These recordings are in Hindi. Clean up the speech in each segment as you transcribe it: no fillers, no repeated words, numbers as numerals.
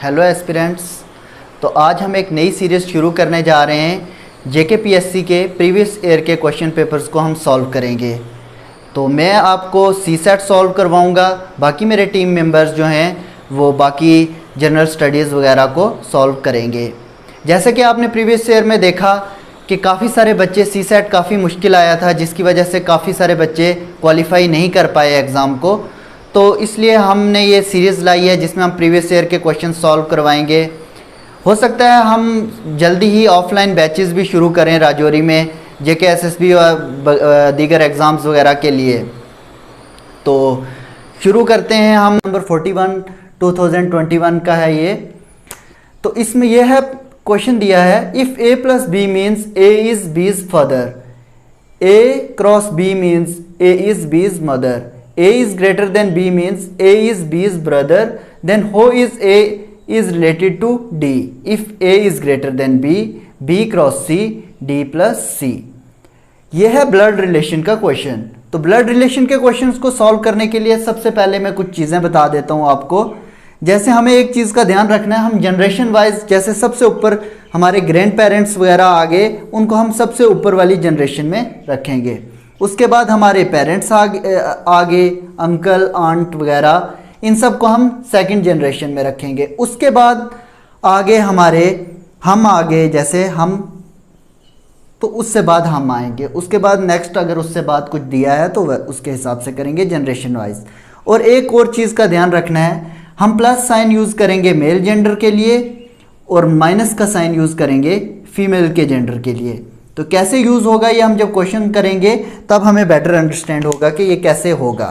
Hello aspirants. तो आज हम एक नई सीरीज़ शुरू करने जा रहे हैं। जेकेपीएससी के प्रीवियस ईयर के क्वेश्चन पेपर्स को हम सॉल्व करेंगे। तो मैं आपको सीसेट सॉल्व करवाऊंगा, बाकी मेरे टीम मेंबर्स जो हैं वो बाकी जनरल स्टडीज़ वगैरह को सॉल्व करेंगे। जैसे कि आपने प्रीवियस ईयर में देखा कि काफ़ी सारे बच्चे सीसेट काफ़ी मुश्किल आया था, जिसकी वजह से काफ़ी सारे बच्चे क्वालिफाई नहीं कर पाए एग्ज़ाम को। तो इसलिए हमने ये सीरीज़ लाई है जिसमें हम प्रीवियस ईयर के क्वेश्चन सॉल्व करवाएंगे। हो सकता है हम जल्दी ही ऑफलाइन बैचेस भी शुरू करें राजौरी में जेकेएसएसबी और दीगर एग्ज़ाम्स वगैरह के लिए। तो शुरू करते हैं हम। नंबर 41 2021 का है ये। तो इसमें यह है, क्वेश्चन दिया है if A plus B means A is B's father, A cross B means A is B's mother, A is greater than B means A is B's brother, then how is A is related to D? If A is greater than B, B cross C, D plus C. ये है ब्लड रिलेशन का क्वेश्चन। तो ब्लड रिलेशन के क्वेश्चंस को सॉल्व करने के लिए सबसे पहले मैं कुछ चीज़ें बता देता हूँ आपको। जैसे हमें एक चीज़ का ध्यान रखना है, हम जनरेशन वाइज जैसे सबसे ऊपर हमारे ग्रैंड पेरेंट्स वगैरह आगे, उनको हम सबसे ऊपर वाली जनरेशन में रखेंगे। उसके बाद हमारे पेरेंट्स आगे अंकल आंट वगैरह, इन सब को हम सेकंड जनरेशन में रखेंगे। उसके बाद आगे हम आगे, जैसे हम, तो उससे बाद हम आएंगे। उसके बाद नेक्स्ट अगर उससे बाद कुछ दिया है तो वह उसके हिसाब से करेंगे जनरेशन वाइज। और एक और चीज़ का ध्यान रखना है, हम प्लस साइन यूज़ करेंगे मेल जेंडर के लिए और माइनस का साइन यूज़ करेंगे फीमेल के जेंडर के लिए। तो कैसे यूज़ होगा ये हम जब क्वेश्चन करेंगे तब हमें बेटर अंडरस्टैंड होगा कि ये कैसे होगा।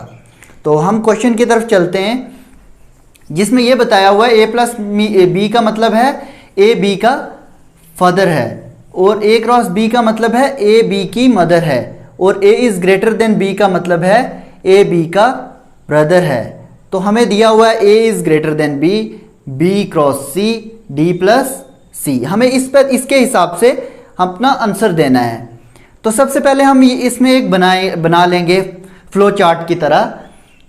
तो हम क्वेश्चन की तरफ चलते हैं जिसमें ये बताया हुआ है ए प्लस बी का मतलब है ए बी का फादर है, और ए क्रॉस बी का मतलब है ए बी की मदर है, और A is greater than B का मतलब है ए बी का ब्रदर है। तो हमें दिया हुआ है A is greater than B, B cross C, D plus C. हमें इसके हिसाब से अपना आंसर देना है। तो सबसे पहले हम इसमें एक बना लेंगे फ्लो चार्ट की तरह।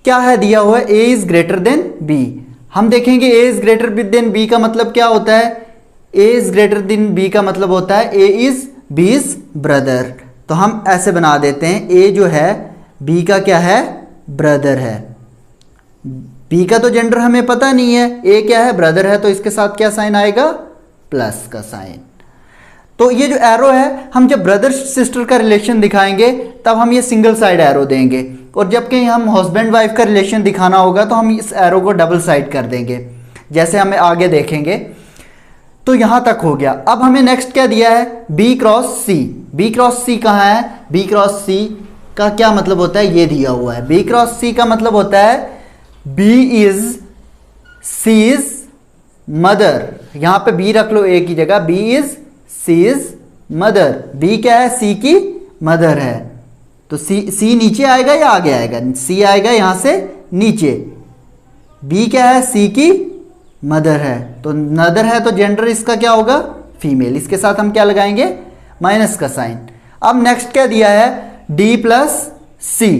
क्या है दिया हुआ है, A is greater than B. हम देखेंगे A is greater than B का मतलब क्या होता है। A is greater than B का मतलब होता है ए इज़ बीज ब्रदर। तो हम ऐसे बना देते हैं, ए जो है बी का क्या है, ब्रदर है। बी का तो जेंडर हमें पता नहीं है, ए क्या है, ब्रदर है, तो इसके साथ क्या साइन आएगा, प्लस का साइन। तो ये जो एरो है, हम जब ब्रदर सिस्टर का रिलेशन दिखाएंगे तब हम ये सिंगल साइड एरो देंगे, और जबकि हम हस्बैंड वाइफ का रिलेशन दिखाना होगा तो हम इस एरो को डबल साइड कर देंगे, जैसे हमें आगे देखेंगे। तो यहाँ तक हो गया। अब हमें नेक्स्ट क्या दिया है, बी क्रॉस सी। बी क्रॉस सी कहाँ है, बी क्रॉस सी का क्या मतलब होता है, ये दिया हुआ है। बी क्रॉस सी का मतलब होता है B is C is mother. यहाँ पे बी रख लो ए की जगह, B is C is mother. B क्या है, सी की मदर है। तो सी नीचे आएगा या आगे आएगा, सी आएगा यहां से नीचे। बी क्या है, सी की मदर है, तो मदर है तो जेंडर इसका क्या होगा, फीमेल। इसके साथ हम क्या लगाएंगे, माइनस का साइन। अब नेक्स्ट क्या दिया है, डी प्लस सी।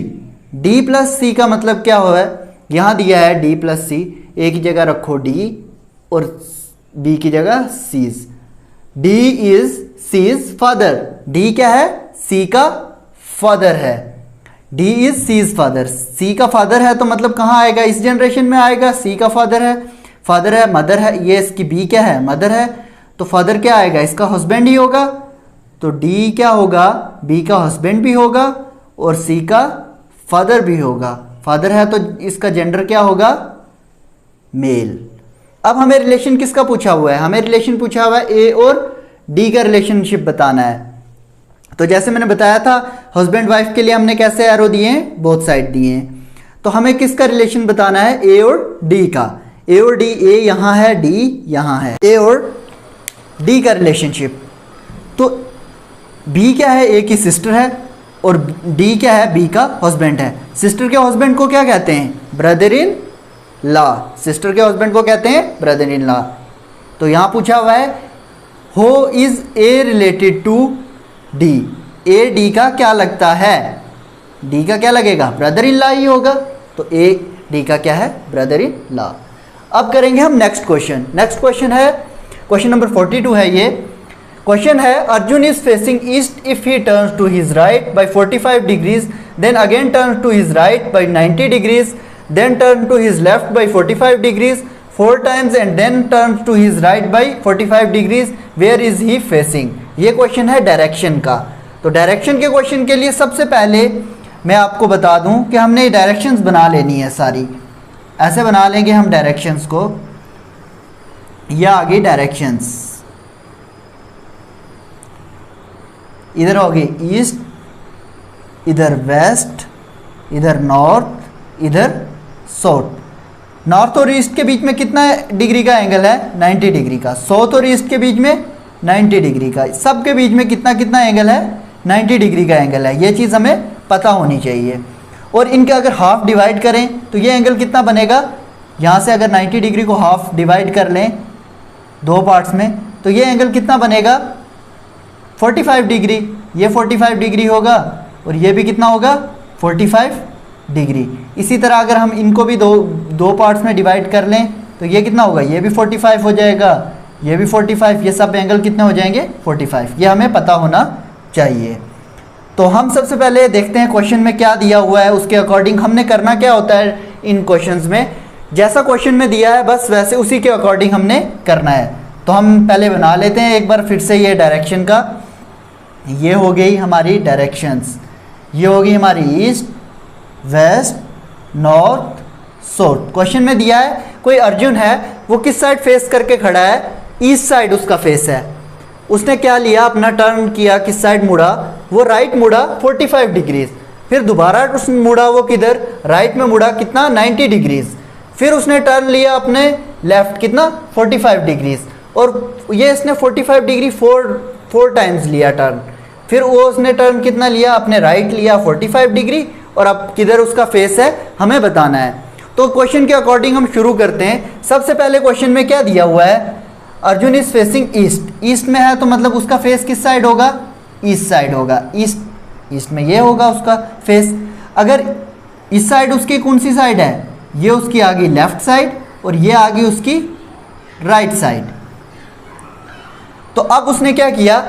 डी प्लस सी का मतलब क्या हुआ है, यहां दिया है डी प्लस सी, ए की जगह रखो डी और बी की जगह C's. D is C is father. D क्या है, सी का फादर है। D is C is father. C का फादर है तो मतलब कहाँ आएगा, इस जनरेशन में आएगा। सी का फादर है, मदर है, ये इसकी बी क्या है, मदर है, तो फादर क्या आएगा, इसका हस्बैंड ही होगा। तो डी क्या होगा, बी का हस्बैंड भी होगा और सी का फादर भी होगा। फादर है तो इसका जेंडर क्या होगा, मेल। अब हमें रिलेशन किसका पूछा हुआ है, हमें रिलेशन पूछा हुआ है ए और डी का रिलेशनशिप बताना है। तो जैसे मैंने बताया था हस्बैंड वाइफ के लिए हमने कैसे एरो दिए हैं, बोथ साइड दिए हैं। तो हमें किसका रिलेशन बताना है, ए और डी का। ए और डी, ए यहाँ है, डी यहाँ है, ए और डी का रिलेशनशिप। तो बी क्या है, ए की सिस्टर है, और डी क्या है, बी का हस्बैंड है। सिस्टर के हस्बैंड को क्या कहते हैं, ब्रदर इन लॉ। सिस्टर के हस्बैंड को कहते हैं ब्रदर इन लॉ। तो यहां पूछा हुआ है who is A related to D. A D का क्या लगता है, डी का क्या लगेगा, ब्रदर इन लॉ ही होगा। तो ए डी का क्या है, ब्रदर इन लॉ। अब करेंगे हम नेक्स्ट क्वेश्चन। नेक्स्ट क्वेश्चन है क्वेश्चन नंबर 42 है ये। क्वेश्चन है Arjun is facing east if he turns to his right by 45 degrees, then again turn to his right by 90 degrees, then turn to his left by 45 degrees 4 times and then turn to his right by 45 degrees, where is he facing. ये क्वेश्चन है डायरेक्शन का। तो डायरेक्शन के क्वेश्चन के लिए सबसे पहले मैं आपको बता दूं कि हमने डायरेक्शंस बना लेनी है सारी। ऐसे बना लेंगे हम डायरेक्शंस को। यह आ गई डायरेक्शंस, इधर होगी ईस्ट, इधर वेस्ट, इधर नॉर्थ, इधर साउथ। नॉर्थ और ईस्ट के बीच में कितना डिग्री का एंगल है? 90 डिग्री का। साउथ और ईस्ट के बीच में 90 डिग्री का। सब के बीच में कितना कितना एंगल है? 90 डिग्री का एंगल है। ये चीज़ हमें पता होनी चाहिए। और इनके अगर हाफ डिवाइड करें तो ये एंगल कितना बनेगा? यहाँ से अगर 90 डिग्री को हाफ डिवाइड कर लें दो पार्ट्स में तो ये एंगल कितना बनेगा? 45 डिग्री। ये 45 डिग्री होगा और ये भी कितना होगा? 45 डिग्री। इसी तरह अगर हम इनको भी दो पार्ट्स में डिवाइड कर लें तो ये कितना होगा? ये भी 45 हो जाएगा, ये भी 45। ये सब एंगल कितने हो जाएंगे? 45। ये हमें पता होना चाहिए। तो हम सबसे पहले देखते हैं क्वेश्चन में क्या दिया हुआ है, उसके अकॉर्डिंग हमने करना क्या होता है इन क्वेश्चंस में। जैसा क्वेश्चन में दिया है बस वैसे उसी के अकॉर्डिंग हमने करना है। तो हम पहले बना लेते हैं एक बार फिर से ये डायरेक्शन का। ये हो गई हमारी डायरेक्शंस। ये होगी हमारी east, west, north, south. Question में दिया है कोई अर्जुन है, वो किस साइड फेस करके खड़ा है? ईस्ट साइड उसका फेस है। उसने क्या लिया? अपना टर्न किया, किस साइड मुड़ा? वो राइट मुड़ा 45 डिग्रीज। फिर दोबारा उसने मुड़ा, वो किधर? राइट में मुड़ा, कितना? 90 डिग्रीज। फिर उसने टर्न लिया अपने लेफ्ट, कितना? 45 डिग्रीज। और ये इसने 45 डिग्री फोर टाइम्स लिया टर्न। फिर वो उसने टर्न कितना लिया? अपने राइट लिया 45 डिग्री। और अब किधर उसका फेस है हमें बताना है। तो क्वेश्चन के अकॉर्डिंग हम शुरू करते हैं। सबसे पहले क्वेश्चन में क्या दिया हुआ है? Arjun is facing east. East में है तो मतलब उसका फेस किस साइड होगा? ईस्ट साइड होगा। ईस्ट में ये होगा उसका फेस। अगर इस साइड उसकी कौन सी साइड है? ये उसकी आ गई लेफ्ट साइड और ये आ गई उसकी राइट साइड। तो अब उसने क्या किया?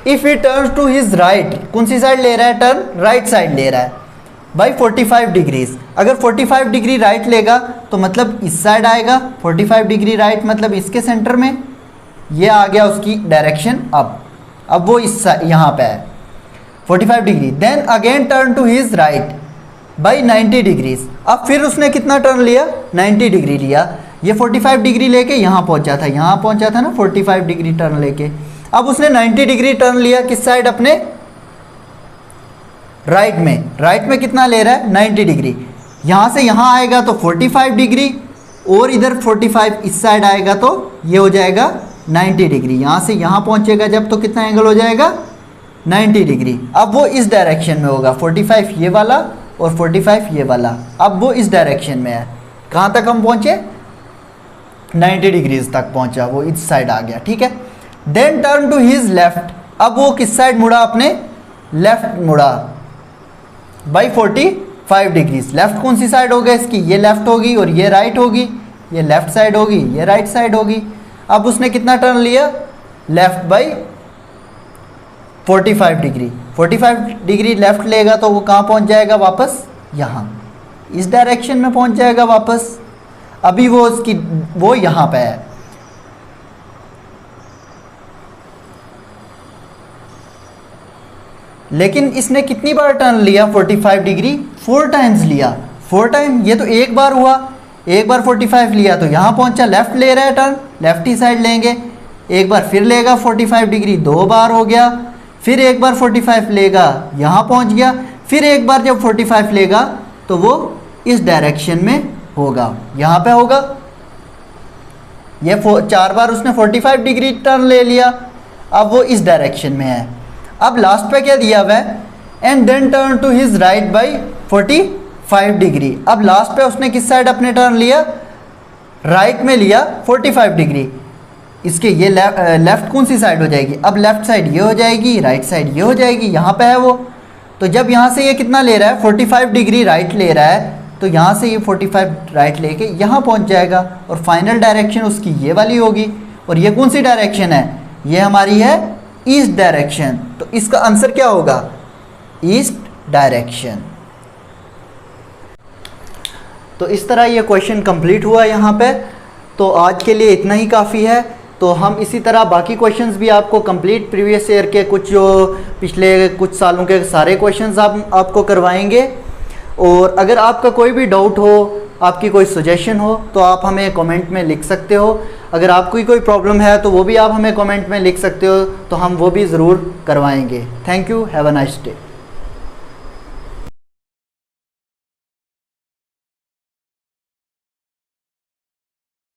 If he turns to his right, कौन सी साइड ले रहा है टर्न? राइट साइड ले रहा है बाई 45 डिग्रीज। अगर 45 डिग्री राइट लेगा तो मतलब इस साइड आएगा। 45 डिग्री राइट मतलब इसके सेंटर में। ये आ गया उसकी डायरेक्शन। अब वो इस यहाँ पे है 45 degree. Then again turn to his right by 90 degrees. अब फिर उसने कितना टर्न लिया? 90 डिग्री लिया। ये 45 डिग्री लेके यहाँ पहुँचा था, यहाँ पहुँचा था ना 45 डिग्री टर्न लेके। अब उसने 90 डिग्री टर्न लिया किस साइड? अपने राइट में। राइट में कितना ले रहा है? 90 डिग्री। यहाँ से यहाँ आएगा तो 45 डिग्री और इधर 45 इस साइड आएगा तो ये हो जाएगा 90 डिग्री। यहाँ से यहाँ पहुँचेगा जब तो कितना एंगल हो जाएगा? 90 डिग्री। अब वो इस डायरेक्शन में होगा, 45 ये वाला और 45 ये वाला। अब वो इस डायरेक्शन में है। कहाँ तक हम पहुँचे? 90 डिग्रीज तक पहुँचा, वो इस साइड आ गया। ठीक है। Then turn to his left. अब वो किस साइड मुड़ा? अपने लेफ्ट मुड़ा बाई 45 डिग्रीज। लेफ्ट कौन सी साइड होगा इसकी? ये लेफ्ट होगी और ये राइट होगी। ये लेफ्ट साइड होगी, ये राइट साइड होगी। अब उसने कितना टर्न लिया? Left by 45 degree. 45 degree left लेगा तो वो कहाँ पहुँच जाएगा? वापस यहाँ इस डायरेक्शन में पहुँच जाएगा वापस। अभी वो यहाँ पे है। लेकिन इसने कितनी बार टर्न लिया 45 डिग्री? 4 टाइम्स लिया। 4 टाइम, ये तो एक बार हुआ। एक बार 45 लिया तो यहाँ पहुँचा, लेफ़्ट ले रहा है टर्न, लेफ्ट ही साइड लेंगे। एक बार फिर लेगा 45 डिग्री, 2 बार हो गया। फिर एक बार 45 लेगा, यहाँ पहुँच गया। फिर एक बार जब 45 लेगा तो वो इस डायरेक्शन में होगा, यहाँ पे होगा। ये 4 बार उसने 45 डिग्री टर्न ले लिया। अब वो इस डायरेक्शन में है। अब लास्ट पे क्या दिया हुआ है? And then turn to his right by 45 degree. अब लास्ट पे उसने किस साइड अपने टर्न लिया? राइट में लिया 45 डिग्री। इसके ये लेफ्ट कौन सी साइड हो जाएगी? अब लेफ्ट साइड ये हो जाएगी, राइट साइड ये हो जाएगी। यहाँ पे है वो। तो जब यहाँ से ये कितना ले रहा है? 45 डिग्री राइट ले रहा है तो यहाँ से ये 45 राइट लेके यहाँ पहुँच जाएगा और फाइनल डायरेक्शन उसकी ये वाली होगी। और ये कौन सी डायरेक्शन है? ये हमारी है ईस्ट डायरेक्शन। तो इसका आंसर क्या होगा? East direction. तो इस तरह ये क्वेश्चन कंप्लीट हुआ यहाँ पे। तो आज के लिए इतना ही काफ़ी है। तो हम इसी तरह बाकी क्वेश्चंस भी आपको कंप्लीट प्रीवियस ईयर के कुछ जो पिछले कुछ सालों के सारे क्वेश्चंस आपको करवाएंगे। और अगर आपका कोई भी डाउट हो, आपकी कोई सजेशन हो, तो आप हमें कमेंट में लिख सकते हो। अगर आपकी कोई प्रॉब्लम है तो वो भी आप हमें कमेंट में लिख सकते हो, तो हम वो भी ज़रूर करवाएंगे। Thank you, have a nice day.